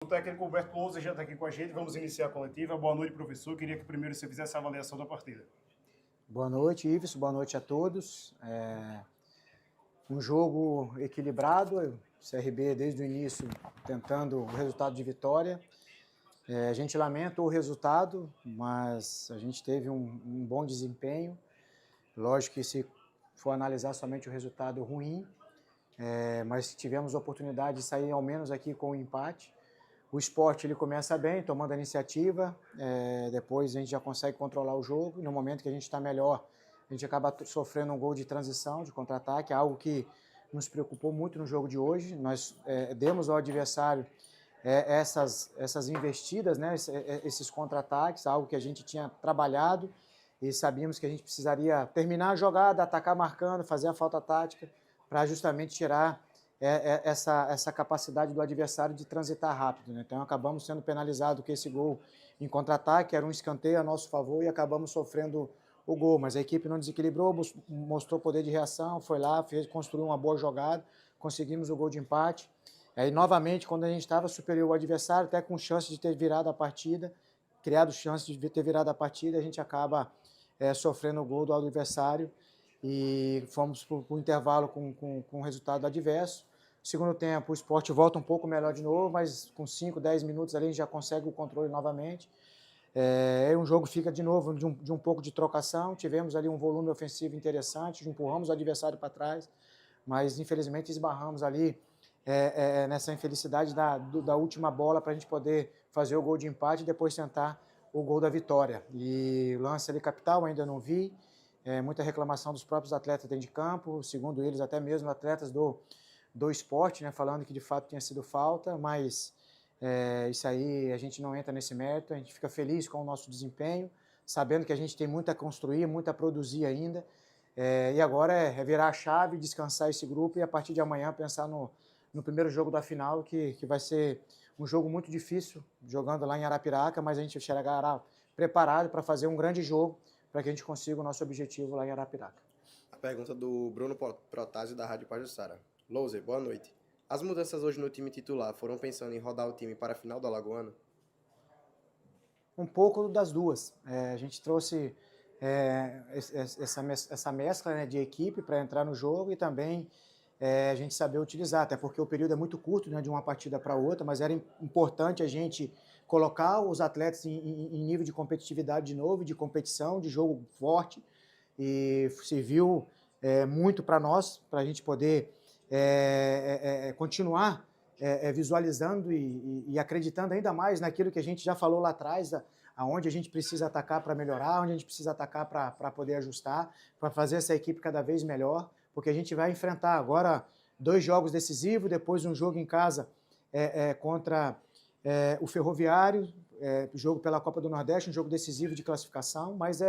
O técnico Humberto Lousa já está aqui com a gente, vamos iniciar a coletiva. Boa noite, professor. Queria que primeiro você fizesse a avaliação da partida. Boa noite, Ives. Boa noite a todos. Um jogo equilibrado, o CRB desde o início tentando o resultado de vitória. A gente lamenta o resultado, mas a gente teve um bom desempenho. Lógico que se for analisar somente o resultado ruim, mas tivemos a oportunidade de sair ao menos aqui com um empate. O Sport ele começa bem, tomando a iniciativa, depois a gente já consegue controlar o jogo, e no momento que a gente está melhor, a gente acaba sofrendo um gol de transição, de contra-ataque, algo que nos preocupou muito no jogo de hoje. Nós demos ao adversário essas investidas, né, esses contra-ataques, algo que a gente tinha trabalhado e sabíamos que a gente precisaria terminar a jogada, atacar marcando, fazer a falta tática, para justamente tirar essa capacidade do adversário de transitar rápido, né? Então acabamos sendo penalizados com esse gol em contra-ataque, era um escanteio a nosso favor e acabamos sofrendo o gol, mas a equipe não desequilibrou, mostrou poder de reação, foi lá, construiu uma boa jogada, conseguimos o gol de empate. Aí novamente, quando a gente estava superior ao adversário, até com chance de ter virado a partida, criado chance de ter virado a partida, a gente acaba sofrendo o gol do adversário e fomos para o intervalo com o resultado adverso. Segundo tempo, o Sport volta um pouco melhor de novo, mas com 5, 10 minutos ali a gente já consegue o controle novamente. Um jogo fica de novo de um pouco de trocação, tivemos ali um volume ofensivo interessante, empurramos o adversário para trás, mas infelizmente esbarramos ali nessa infelicidade da última bola para a gente poder fazer o gol de empate e depois tentar o gol da vitória. E o lance ali capital ainda não vi, muita reclamação dos próprios atletas dentro de campo, segundo eles até mesmo atletas do Sport, né, falando que de fato tinha sido falta, mas isso aí a gente não entra nesse mérito, a gente fica feliz com o nosso desempenho, sabendo que a gente tem muito a construir, muito a produzir ainda, e agora é virar a chave, descansar esse grupo e a partir de amanhã pensar no primeiro jogo da final, que vai ser um jogo muito difícil, jogando lá em Arapiraca, mas a gente chegará preparado para fazer um grande jogo, para que a gente consiga o nosso objetivo lá em Arapiraca. A pergunta do Bruno Protásio, da Rádio Pajuçara. Louser, boa noite. As mudanças hoje no time titular foram pensando em rodar o time para a final do Alagoano? Um pouco das duas. A gente trouxe essa mescla, né, de equipe para entrar no jogo e também a gente saber utilizar, até porque o período é muito curto, né, de uma partida para outra, mas era importante a gente colocar os atletas em nível de competitividade de novo, de competição, de jogo forte, e serviu muito para nós, para a gente poder continuar visualizando e acreditando ainda mais naquilo que a gente já falou lá atrás, aonde a gente precisa atacar para melhorar, onde a gente precisa atacar para poder ajustar, para fazer essa equipe cada vez melhor, porque a gente vai enfrentar agora 2 jogos decisivos, depois um jogo em casa contra o Ferroviário, jogo pela Copa do Nordeste, um jogo decisivo de classificação, mas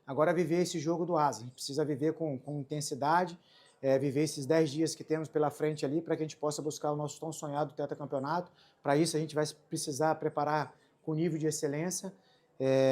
agora viver esse jogo do Asa, a gente precisa viver com intensidade, viver esses 10 dias que temos pela frente ali, para que a gente possa buscar o nosso tão sonhado tetracampeonato. Para isso a gente vai precisar preparar com nível de excelência,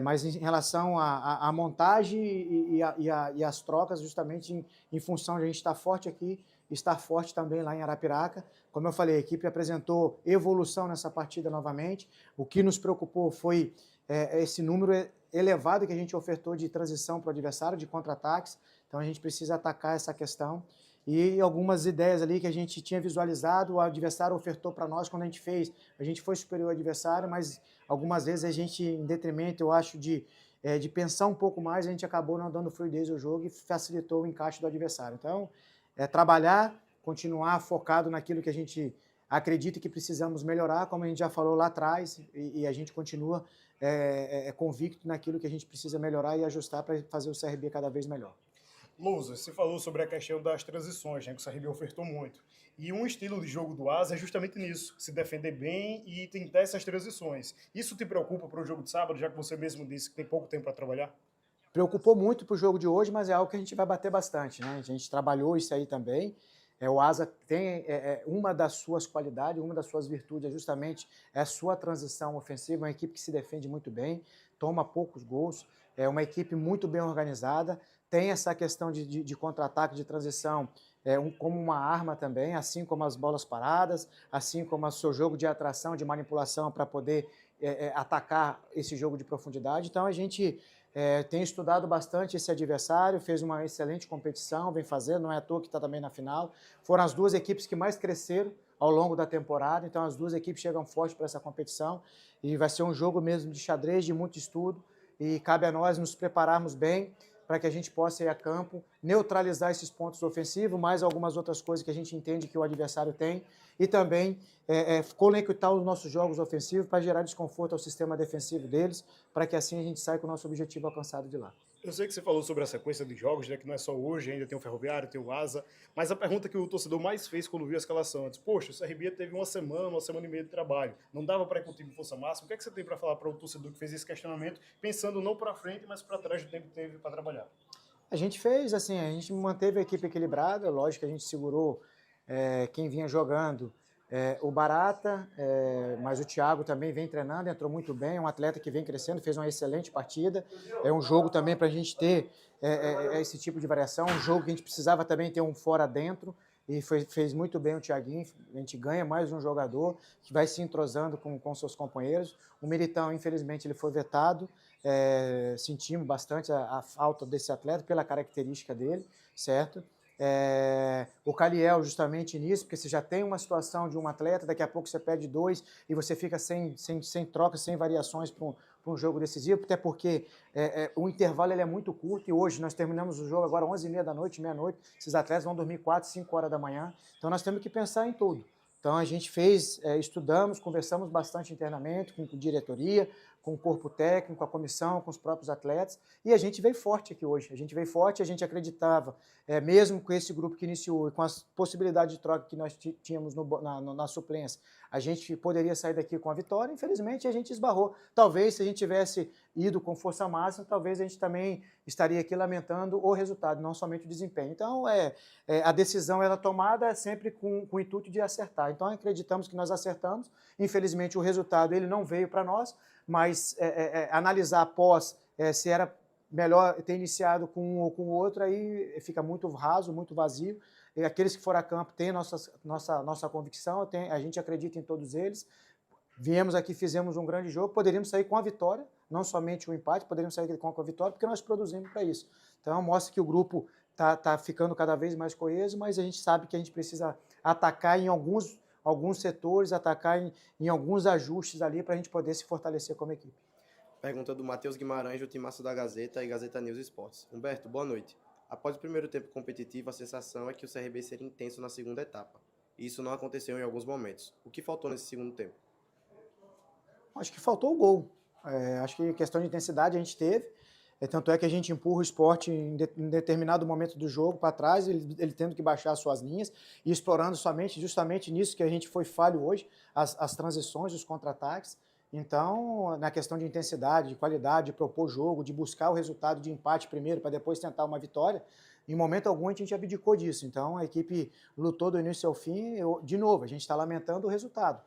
mas em relação à montagem e as trocas, justamente em função de a gente estar forte aqui, estar forte também lá em Arapiraca. Como eu falei, a equipe apresentou evolução nessa partida novamente. O que nos preocupou foi esse número elevado que a gente ofertou de transição para o adversário, de contra-ataques. Então a gente precisa atacar essa questão. E algumas ideias ali que a gente tinha visualizado, o adversário ofertou para nós quando a gente fez. A gente foi superior ao adversário, mas algumas vezes a gente, em detrimento, eu acho, de pensar um pouco mais, a gente acabou não dando fluidez ao jogo e facilitou o encaixe do adversário. Então, trabalhar, continuar focado naquilo que a gente acredita que precisamos melhorar, como a gente já falou lá atrás, e a gente continua convicto naquilo que a gente precisa melhorar e ajustar para fazer o CRB cada vez melhor. Lousa, você falou sobre a questão das transições, né, que o CRB ofertou muito. E um estilo de jogo do Asa é justamente nisso, se defender bem e tentar essas transições. Isso te preocupa para o jogo de sábado, já que você mesmo disse que tem pouco tempo para trabalhar? Preocupou muito para o jogo de hoje, mas é algo que a gente vai bater bastante, né? A gente trabalhou isso aí também. O Asa tem uma das suas qualidades, uma das suas virtudes é justamente a sua transição ofensiva, uma equipe que se defende muito bem, toma poucos gols, é uma equipe muito bem organizada, tem essa questão de contra-ataque, de transição, como uma arma também, assim como as bolas paradas, assim como o seu jogo de atração, de manipulação para poder atacar esse jogo de profundidade. Então a gente tem estudado bastante esse adversário, fez uma excelente competição, vem fazendo, não é à toa que está também na final. Foram as duas equipes que mais cresceram ao longo da temporada, então as duas equipes chegam fortes para essa competição e vai ser um jogo mesmo de xadrez, de muito estudo, e cabe a nós nos prepararmos bem para que a gente possa ir a campo, neutralizar esses pontos ofensivos, mais algumas outras coisas que a gente entende que o adversário tem, e também conectar os nossos jogos ofensivos para gerar desconforto ao sistema defensivo deles, para que assim a gente saia com o nosso objetivo alcançado de lá. Eu sei que você falou sobre a sequência de jogos, né, que não é só hoje, ainda tem o Ferroviário, tem o Asa, mas a pergunta que o torcedor mais fez quando viu a escalação antes, poxa, o CRB teve uma semana e meia de trabalho, não dava para ir com o time em força máxima, o que é que você tem para falar para o torcedor que fez esse questionamento, pensando não para frente, mas para trás do tempo que teve para trabalhar? A gente fez, assim, a gente manteve a equipe equilibrada, lógico que a gente segurou quem vinha jogando, o Barata, mas o Thiago também vem treinando, entrou muito bem, é um atleta que vem crescendo, fez uma excelente partida, é um jogo também para a gente ter esse tipo de variação, um jogo que a gente precisava também ter um fora dentro, e fez muito bem o Thiaguinho, a gente ganha mais um jogador que vai se entrosando com seus companheiros. O Militão, infelizmente, ele foi vetado, sentimos bastante a falta desse atleta pela característica dele, certo? O Caliel justamente nisso, porque você já tem uma situação de um atleta, daqui a pouco você perde dois e você fica sem troca, sem variações para um jogo decisivo, até porque o intervalo ele é muito curto e hoje nós terminamos o jogo agora 11h30 da noite, meia-noite, esses atletas vão dormir 4, 5 horas da manhã, então nós temos que pensar em tudo. Então a gente estudamos, conversamos bastante internamente com diretoria, com o corpo técnico, com a comissão, com os próprios atletas, e a gente veio forte aqui hoje. A gente veio forte, a gente acreditava, mesmo com esse grupo que iniciou e com as possibilidades de troca que nós tínhamos na suplência, a gente poderia sair daqui com a vitória. Infelizmente, a gente esbarrou. Talvez, se a gente tivesse ido com força máxima, talvez a gente também estaria aqui lamentando o resultado, não somente o desempenho. Então, a decisão era tomada sempre com o intuito de acertar. Então, acreditamos que nós acertamos. Infelizmente, o resultado ele não veio para nós, mas analisar após se era melhor ter iniciado com um ou com o outro, aí fica muito raso, muito vazio. E aqueles que foram a campo têm nossa convicção, a gente acredita em todos eles. Viemos aqui, fizemos um grande jogo, poderíamos sair com a vitória, não somente o empate, poderíamos sair com a vitória, porque nós produzimos para isso. Então, mostra que o grupo está ficando cada vez mais coeso, mas a gente sabe que a gente precisa atacar em alguns setores, atacar em alguns ajustes ali para a gente poder se fortalecer como equipe. Pergunta do Matheus Guimarães, do Timaço da Gazeta e Gazeta News Esportes. Humberto, boa noite. Após o primeiro tempo competitivo, a sensação é que o CRB seria intenso na segunda etapa. E isso não aconteceu em alguns momentos. O que faltou nesse segundo tempo? Acho que faltou o gol. Acho que questão de intensidade a gente teve. Tanto é que a gente empurra o Sport em determinado momento do jogo para trás, ele tendo que baixar as suas linhas e explorando justamente nisso que a gente foi falho hoje, as transições, os contra-ataques. Então, na questão de intensidade, de qualidade, de propor jogo, de buscar o resultado de empate primeiro para depois tentar uma vitória, em momento algum a gente abdicou disso. Então, a equipe lutou do início ao fim. De novo, a gente está lamentando o resultado.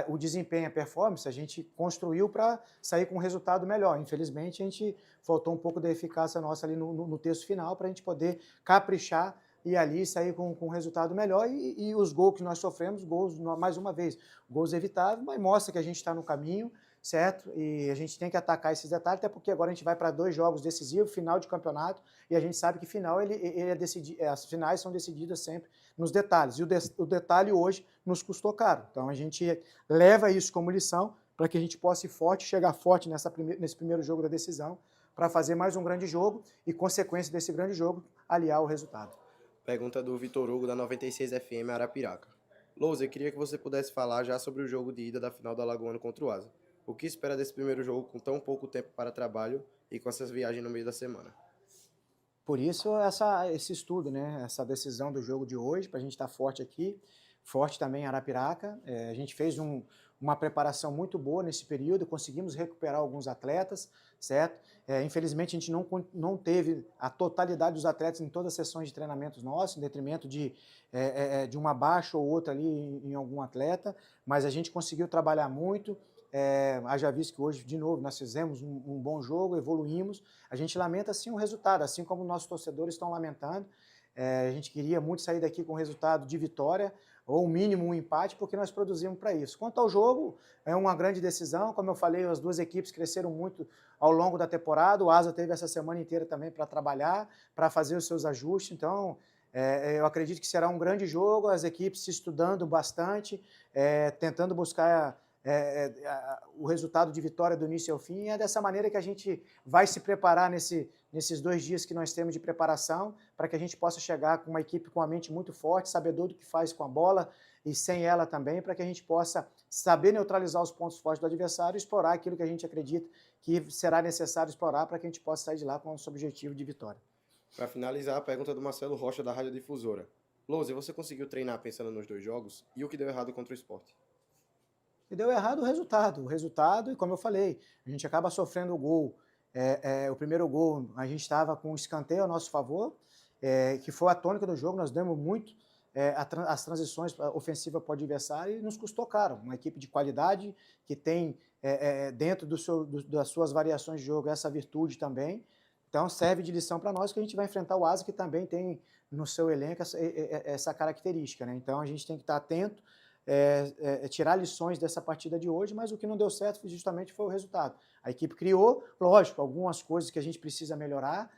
O desempenho, a performance, a gente construiu para sair com um resultado melhor. Infelizmente, a gente faltou um pouco da eficácia nossa ali no terço final para a gente poder caprichar e ali sair com um resultado melhor. E os gols que nós sofremos, gols, mais uma vez, gols evitáveis, mas mostra que a gente está no caminho, certo? E a gente tem que atacar esses detalhes, até porque agora a gente vai para 2 jogos decisivos, final de campeonato, e a gente sabe que final as finais são decididas sempre nos detalhes. E o detalhe hoje nos custou caro. Então a gente leva isso como lição para que a gente possa ir forte, chegar forte nesse primeiro jogo da decisão, para fazer mais um grande jogo e, consequência desse grande jogo, aliar o resultado. Pergunta do Vitor Hugo, da 96 FM Arapiraca. Louser, queria que você pudesse falar já sobre o jogo de ida da final do Alagoano contra o Asa. O que espera desse primeiro jogo com tão pouco tempo para trabalho e com essas viagens no meio da semana? Por isso, esse estudo, né? Essa decisão do jogo de hoje, para a gente estar forte aqui, forte também em Arapiraca. A gente fez uma preparação muito boa nesse período, conseguimos recuperar alguns atletas, certo? Infelizmente, a gente não teve a totalidade dos atletas em todas as sessões de treinamentos nossos, em detrimento de uma baixa ou outra ali em algum atleta, mas a gente conseguiu trabalhar muito. Haja visto que hoje, de novo, nós fizemos um bom jogo, evoluímos. A gente lamenta, sim, o resultado, assim como nossos torcedores estão lamentando. A gente queria muito sair daqui com resultado de vitória, ou o mínimo um empate, porque nós produzimos para isso. Quanto ao jogo, é uma grande decisão. Como eu falei, as duas equipes cresceram muito ao longo da temporada. O Asa teve essa semana inteira também para trabalhar, para fazer os seus ajustes. Então, eu acredito que será um grande jogo, as equipes se estudando bastante, tentando buscar o resultado de vitória do início ao fim. E é dessa maneira que a gente vai se preparar nesses 2 dias que nós temos de preparação, para que a gente possa chegar com uma equipe com a mente muito forte, sabedor do que faz com a bola e sem ela também, para que a gente possa saber neutralizar os pontos fortes do adversário e explorar aquilo que a gente acredita que será necessário explorar para que a gente possa sair de lá com o nosso objetivo de vitória. Para finalizar, a pergunta do Marcelo Rocha, da Rádio Difusora. Louze, você conseguiu treinar pensando nos 2 jogos? E o que deu errado contra o Sport? E deu errado o resultado. O resultado, e como eu falei, a gente acaba sofrendo o gol. O primeiro gol, a gente estava com um escanteio ao nosso favor, que foi a tônica do jogo. Nós demos muito as transições ofensivas para o adversário e nos custou caro. Uma equipe de qualidade que tem dentro das suas variações de jogo essa virtude também. Então serve de lição para nós que a gente vai enfrentar o Asa, que também tem no seu elenco essa característica, né? Então a gente tem que estar atento, tirar lições dessa partida de hoje, mas o que não deu certo justamente foi o resultado. A equipe criou, lógico, algumas coisas que a gente precisa melhorar,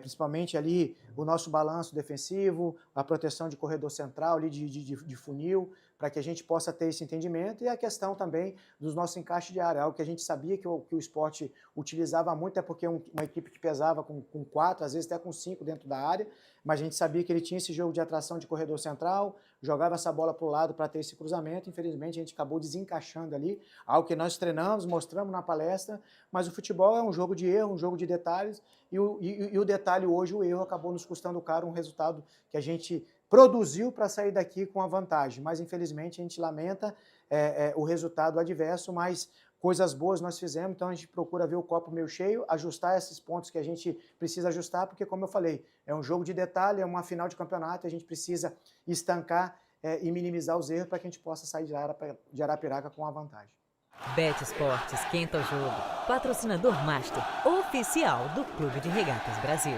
principalmente ali o nosso balanço defensivo, a proteção de corredor central, ali de funil, para que a gente possa ter esse entendimento, e a questão também dos nossos encaixes de área, algo que a gente sabia que o Sport utilizava muito, é porque uma equipe que pesava com 4, às vezes até com 5 dentro da área, mas a gente sabia que ele tinha esse jogo de atração de corredor central, jogava essa bola para o lado para ter esse cruzamento. Infelizmente a gente acabou desencaixando ali, algo que nós treinamos, mostramos na palestra, mas o futebol é um jogo de erro, um jogo de detalhes, e o detalhe hoje, o erro acabou nos custando caro, um resultado que a gente produziu para sair daqui com a vantagem, mas infelizmente a gente lamenta o resultado adverso, mas coisas boas nós fizemos, então a gente procura ver o copo meio cheio, ajustar esses pontos que a gente precisa ajustar, porque como eu falei, é um jogo de detalhe, é uma final de campeonato, a gente precisa estancar e minimizar os erros para que a gente possa sair de Arapiraca com a vantagem. Bet Esportes esquenta o jogo, patrocinador master oficial do Clube de Regatas Brasil.